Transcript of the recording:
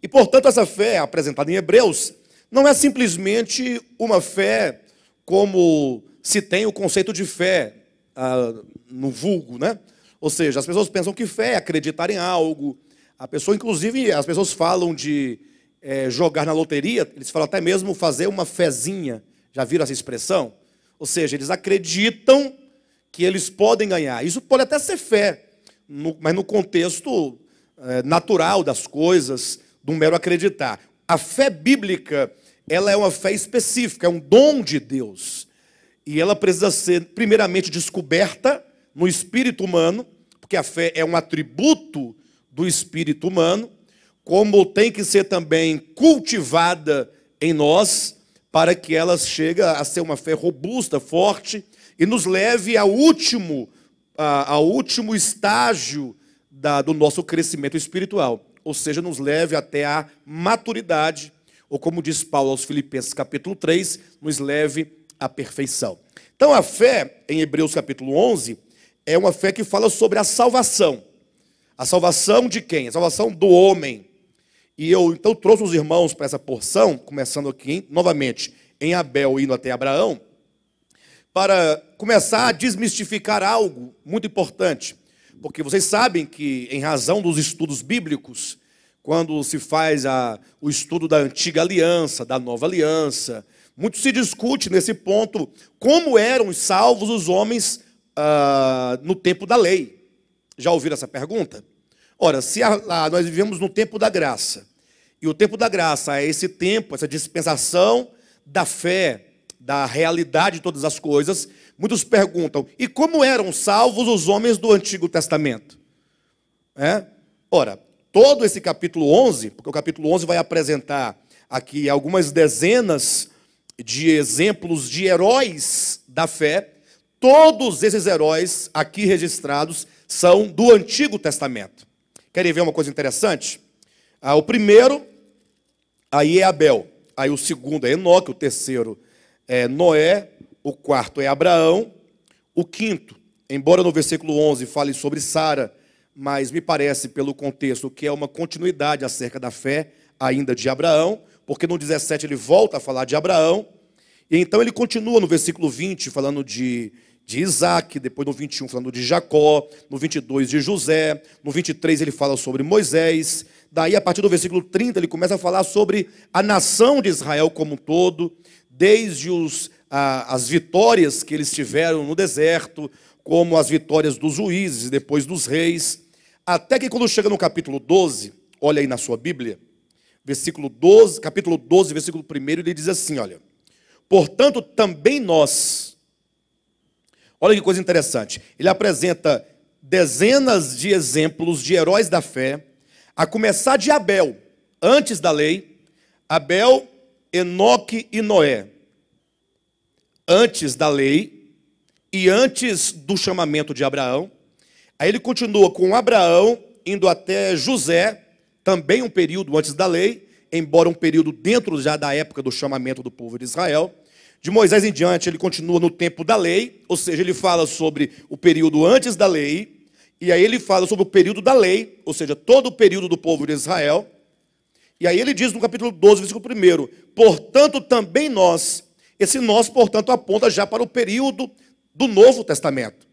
E, portanto, essa fé apresentada em Hebreus não é simplesmente uma fé como se tem o conceito de fé no vulgo, né? Ou seja, as pessoas pensam que fé é acreditar em algo. Inclusive, as pessoas falam de jogar na loteria, eles falam até mesmo fazer uma fezinha. Já viram essa expressão? Ou seja, eles acreditam que eles podem ganhar. Isso pode até ser fé, mas no contexto natural das coisas, do mero acreditar. A fé bíblica, ela é uma fé específica, é um dom de Deus. E ela precisa ser, primeiramente, descoberta no espírito humano, porque a fé é um atributo do espírito humano, como tem que ser também cultivada em nós, para que ela chegue a ser uma fé robusta, forte, e nos leve ao último estágio do nosso crescimento espiritual. Ou seja, nos leve até a maturidade, ou como diz Paulo aos Filipenses capítulo 3, nos leve à perfeição. Então a fé, em Hebreus capítulo 11, é uma fé que fala sobre a salvação. A salvação de quem? A salvação do homem. E eu então trouxe os irmãos para essa porção, começando aqui novamente em Abel, indo até Abraão, para começar a desmistificar algo muito importante. Porque vocês sabem que, em razão dos estudos bíblicos, quando se faz o estudo da antiga aliança, da nova aliança, muito se discute nesse ponto como eram salvos os homens no tempo da lei. Já ouviram essa pergunta? Ora, se nós vivemos no tempo da graça, e o tempo da graça é esse tempo, essa dispensação da fé, da realidade de todas as coisas, muitos perguntam, e como eram salvos os homens do Antigo Testamento? Ora, todo esse capítulo 11, porque o capítulo 11 vai apresentar aqui algumas dezenas de exemplos de heróis da fé, todos esses heróis aqui registrados são do Antigo Testamento. Querem ver uma coisa interessante? O primeiro, aí é Abel. Aí o segundo é Enoque, o terceiro é Noé, o quarto é Abraão, o quinto, embora no versículo 11 fale sobre Sara, mas me parece, pelo contexto, que é uma continuidade acerca da fé ainda de Abraão, porque no 17 ele volta a falar de Abraão, e então ele continua no versículo 20 falando de Isaac, depois no 21 falando de Jacó, no 22 de José, no 23 ele fala sobre Moisés, daí a partir do versículo 30 ele começa a falar sobre a nação de Israel como um todo, desde as vitórias que eles tiveram no deserto, como as vitórias dos juízes e depois dos reis, até que quando chega no capítulo 12, olha aí na sua Bíblia, capítulo 12, versículo 1, ele diz assim, olha, portanto também nós, olha que coisa interessante, ele apresenta dezenas de exemplos de heróis da fé, a começar de Abel, antes da lei, Abel, Enoque e Noé, antes da lei e antes do chamamento de Abraão. Aí ele continua com Abraão, indo até José, também um período antes da lei, embora um período dentro já da época do chamamento do povo de Israel. De Moisés em diante, ele continua no tempo da lei, ou seja, ele fala sobre o período antes da lei, e aí ele fala sobre o período da lei, ou seja, todo o período do povo de Israel. E aí ele diz no capítulo 12, versículo 1, portanto também nós, esse nós, portanto, aponta já para o período do Novo Testamento.